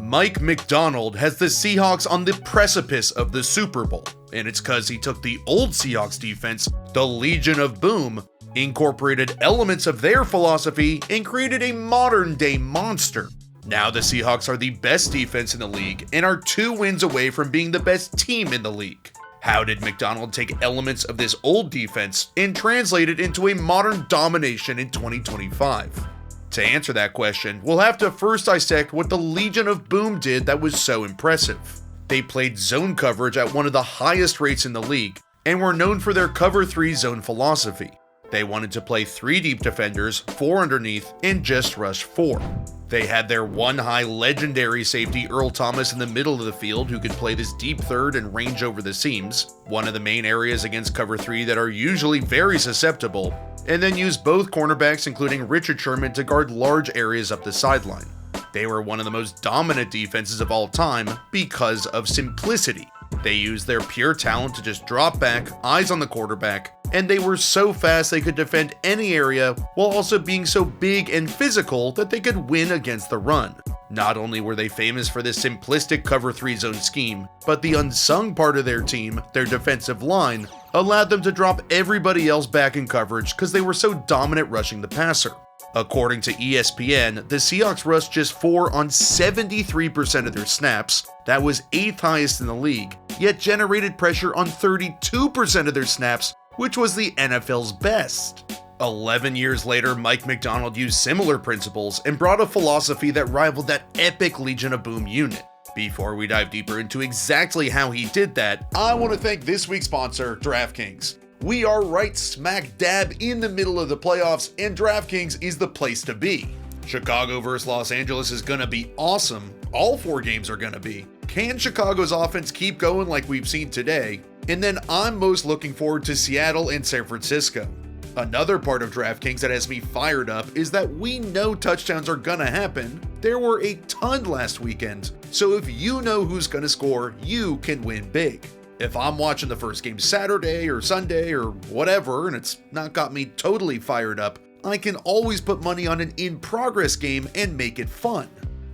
Mike McDonald has the Seahawks on the precipice of the Super Bowl, and it's cause he took the old Seahawks defense, the Legion of Boom, incorporated elements of their philosophy, and created a modern-day monster. Now the Seahawks are the best defense in the league and are 2 wins away from being the best team in the league. How did McDonald take elements of this old defense and translate it into a modern domination in 2025? To answer that question, we'll have to first dissect what the Legion of Boom did that was so impressive. They played zone coverage at one of the highest rates in the league and were known for their cover 3 zone philosophy. They wanted to play 3 deep defenders, 4 underneath, and just rush 4. They had their 1 high legendary safety Earl Thomas in the middle of the field who could play this deep third and range over the seams, one of the main areas against cover 3 that are usually very susceptible, and then use both cornerbacks including Richard Sherman to guard large areas up the sideline. They were one of the most dominant defenses of all time because of simplicity. They used their pure talent to just drop back, eyes on the quarterback, and they were so fast they could defend any area while also being so big and physical that they could win against the run. Not only were they famous for this simplistic cover 3 zone scheme, but the unsung part of their team, their defensive line, allowed them to drop everybody else back in coverage because they were so dominant rushing the passer. According to ESPN, the Seahawks rushed just 4 on 73% of their snaps, that was 8th highest in the league, yet generated pressure on 32% of their snaps, which was the NFL's best. 11 years later, Mike McDonald used similar principles and brought a philosophy that rivaled that epic Legion of Boom unit. Before we dive deeper into exactly how he did that, I want to thank this week's sponsor, DraftKings. We are right smack dab in the middle of the playoffs, and DraftKings is the place to be. Chicago versus Los Angeles is going to be awesome. All 4 games are going to be. Can Chicago's offense keep going like we've seen today? And then I'm most looking forward to Seattle and San Francisco. Another part of DraftKings that has me fired up is that we know touchdowns are going to happen. There were a ton last weekend, so if you know who's going to score, you can win big. If I'm watching the first game Saturday or Sunday or whatever and it's not got me totally fired up, I can always put money on an in-progress game and make it fun.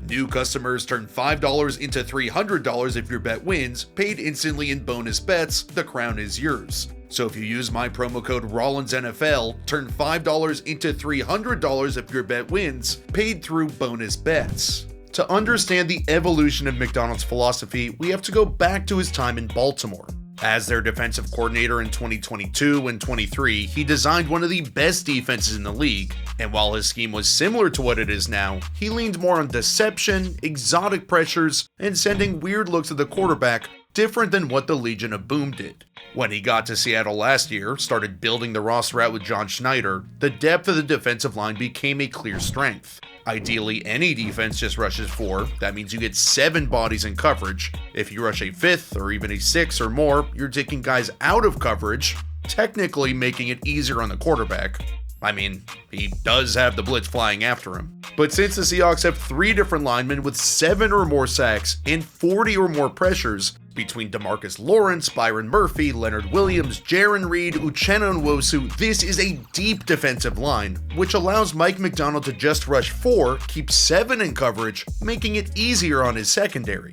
New customers turn $5 into $300 if your bet wins, paid instantly in bonus bets. The crown is yours. So if you use my promo code ROLLINSNFL, turn $5 into $300 if your bet wins, paid through bonus bets. To understand the evolution of McDonald's philosophy, we have to go back to his time in Baltimore. As their defensive coordinator in 2022 and 23, he designed one of the best defenses in the league, and while his scheme was similar to what it is now, he leaned more on deception, exotic pressures, and sending weird looks at the quarterback, different than what the Legion of Boom did. When he got to Seattle last year, started building the roster out with John Schneider, the depth of the defensive line became a clear strength. Ideally, any defense just rushes 4, that means you get 7 bodies in coverage. If you rush a 5th or even a 6th or more, you're taking guys out of coverage, technically making it easier on the quarterback. I mean, he does have the blitz flying after him. But since the Seahawks have 3 different linemen with 7 or more sacks and 40 or more pressures, between DeMarcus Lawrence, Byron Murphy, Leonard Williams, Jaron Reed, Uchenna Nwosu, this is a deep defensive line, which allows Mike McDonald to just rush 4, keep 7 in coverage, making it easier on his secondary.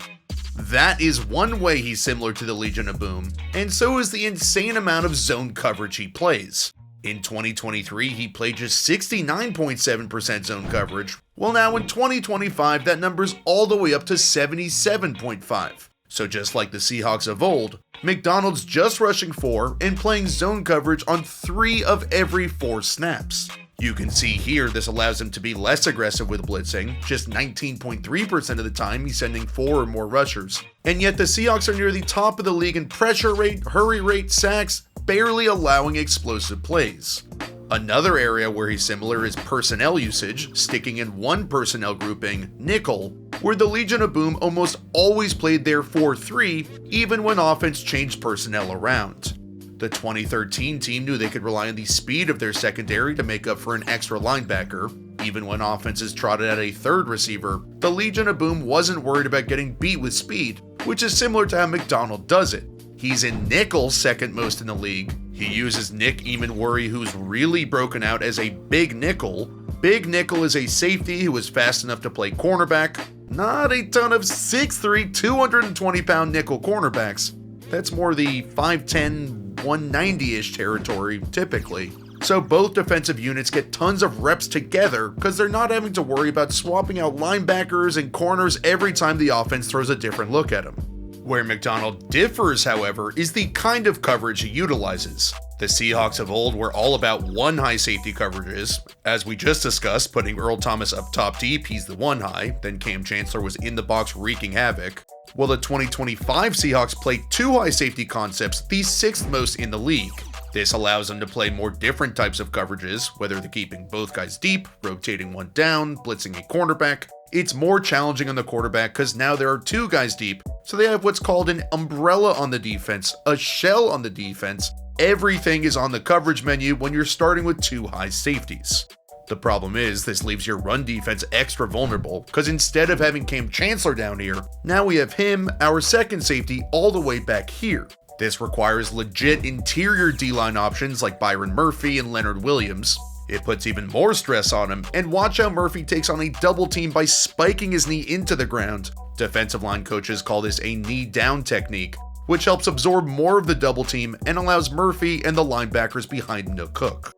That is one way he's similar to the Legion of Boom, and so is the insane amount of zone coverage he plays. In 2023, he played just 69.7% zone coverage, while now in 2025, that number's all the way up to 77.5%. So just like the Seahawks of old, McDonald's just rushing 4 and playing zone coverage on 3 of every 4 snaps. You can see here this allows him to be less aggressive with blitzing, just 19.3% of the time he's sending 4 or more rushers. And yet the Seahawks are near the top of the league in pressure rate, hurry rate, sacks, barely allowing explosive plays. Another area where he's similar is personnel usage, sticking in one personnel grouping, nickel, where the Legion of Boom almost always played their 4-3, even when offense changed personnel around. The 2013 team knew they could rely on the speed of their secondary to make up for an extra linebacker. Even when offenses trotted out a 3rd receiver, the Legion of Boom wasn't worried about getting beat with speed, which is similar to how McDonald does it. He's in nickel 2nd most in the league. He uses Nick Emanwuri, who's really broken out as a big nickel. Big nickel is a safety who is fast enough to play cornerback. not a ton of 6'3", 220-pound nickel cornerbacks. That's more the 5'10", 190-ish territory, typically. So both defensive units get tons of reps together because they're not having to worry about swapping out linebackers and corners every time the offense throws a different look at them. Where McDonald differs, however, is the kind of coverage he utilizes. The Seahawks of old were all about one high safety coverages. As we just discussed, putting Earl Thomas up top deep, he's the one high, then Cam Chancellor was in the box wreaking havoc. While the 2025 Seahawks play two high safety concepts, the sixth most in the league. This allows them to play more different types of coverages, whether they're keeping both guys deep, rotating one down, blitzing a cornerback. It's more challenging on the quarterback because now there are two guys deep, so they have what's called an umbrella on the defense, a shell on the defense. Everything is on the coverage menu when you're starting with two high safeties. The problem is, this leaves your run defense extra vulnerable, because instead of having Cam Chancellor down here, now we have him, our second safety, all the way back here. This requires legit interior D-line options like Byron Murphy and Leonard Williams. It puts even more stress on him, and watch how Murphy takes on a double team by spiking his knee into the ground. Defensive line coaches call this a knee down technique, which helps absorb more of the double team and allows Murphy and the linebackers behind him to cook.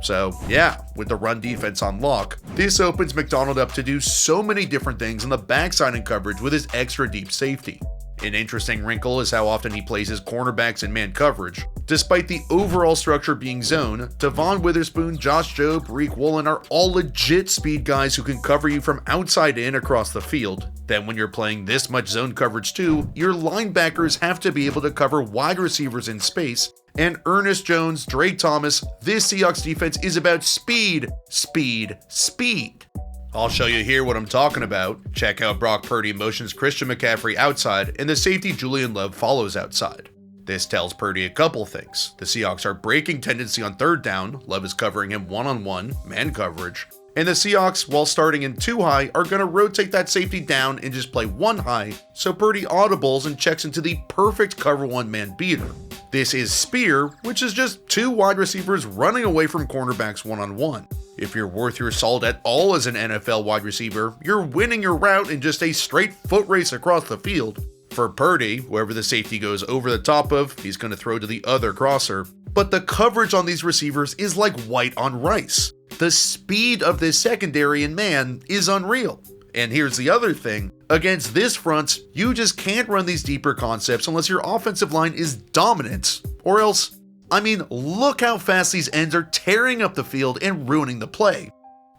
So yeah, with the run defense on lock, this opens McDonald up to do so many different things on the backside and coverage with his extra deep safety. An interesting wrinkle is how often he plays his cornerbacks in man coverage. Despite the overall structure being zone, Devon Witherspoon, Josh Jobe, Reek Woolen are all legit speed guys who can cover you from outside in across the field. Then when you're playing this much zone coverage too, your linebackers have to be able to cover wide receivers in space, and Ernest Jones, Drake Thomas, this Seahawks defense is about speed, speed, speed. I'll show you here what I'm talking about. Check out Brock Purdy motions Christian McCaffrey outside, and the safety Julian Love follows outside. This tells Purdy a couple things. The Seahawks are breaking tendency on third down, Love is covering him one-on-one, man coverage, and the Seahawks, while starting in two high, are going to rotate that safety down and just play one high, so Purdy audibles and checks into the perfect cover one man beater. This is Spear, which is just two wide receivers running away from cornerbacks one-on-one. If you're worth your salt at all as an NFL wide receiver, you're winning your route in just a straight foot race across the field. For Purdy, wherever the safety goes over the top of, he's going to throw to the other crosser. But the coverage on these receivers is like white on rice. The speed of this secondary in man is unreal. And here's the other thing, against this front, you just can't run these deeper concepts unless your offensive line is dominant, or else, I mean, look how fast these ends are tearing up the field and ruining the play.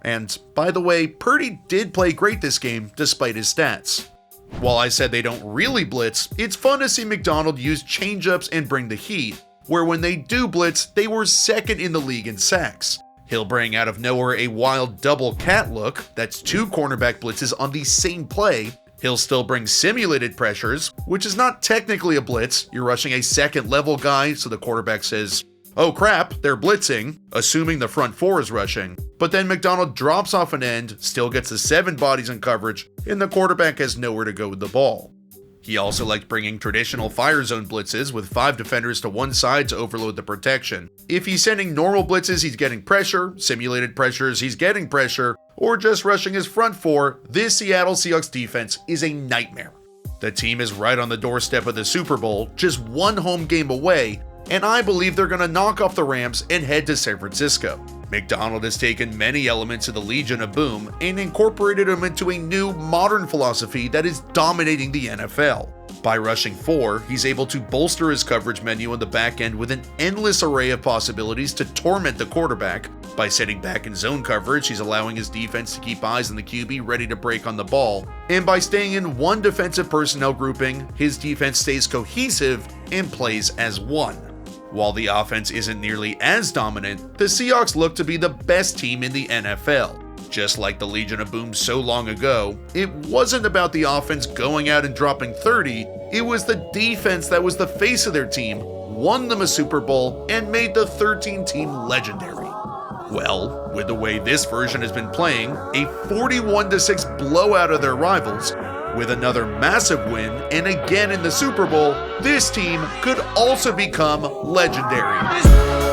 And by the way, Purdy did play great this game despite his stats. While I said they don't really blitz, it's fun to see McDonald use changeups and bring the heat, where when they do blitz, they were second in the league in sacks. He'll bring out of nowhere a wild double cat look, that's two cornerback blitzes on the same play. He'll still bring simulated pressures, which is not technically a blitz. You're rushing a second level guy, so the quarterback says, oh crap, they're blitzing, assuming the front four is rushing. But then McDonald drops off an end, still gets the 7 bodies in coverage, and the quarterback has nowhere to go with the ball. He also liked bringing traditional fire zone blitzes with 5 defenders to one side to overload the protection. If he's sending normal blitzes, he's getting pressure, simulated pressures, he's getting pressure, or just rushing his front four, this Seattle Seahawks defense is a nightmare. The team is right on the doorstep of the Super Bowl, just one home game away, and I believe they're going to knock off the Rams and head to San Francisco. McDonald has taken many elements of the Legion of Boom and incorporated them into a new modern philosophy that is dominating the NFL. By rushing 4, he's able to bolster his coverage menu on the back end with an endless array of possibilities to torment the quarterback. By sitting back in zone coverage, he's allowing his defense to keep eyes on the QB ready to break on the ball. And by staying in one defensive personnel grouping, his defense stays cohesive and plays as one. While the offense isn't nearly as dominant, the Seahawks look to be the best team in the NFL. Just like the Legion of Boom so long ago, it wasn't about the offense going out and dropping 30, it was the defense that was the face of their team, won them a Super Bowl, and made the 13 team legendary. Well, with the way this version has been playing, a 41-6 blowout of their rivals, with another massive win, and again in the Super Bowl, this team could also become legendary.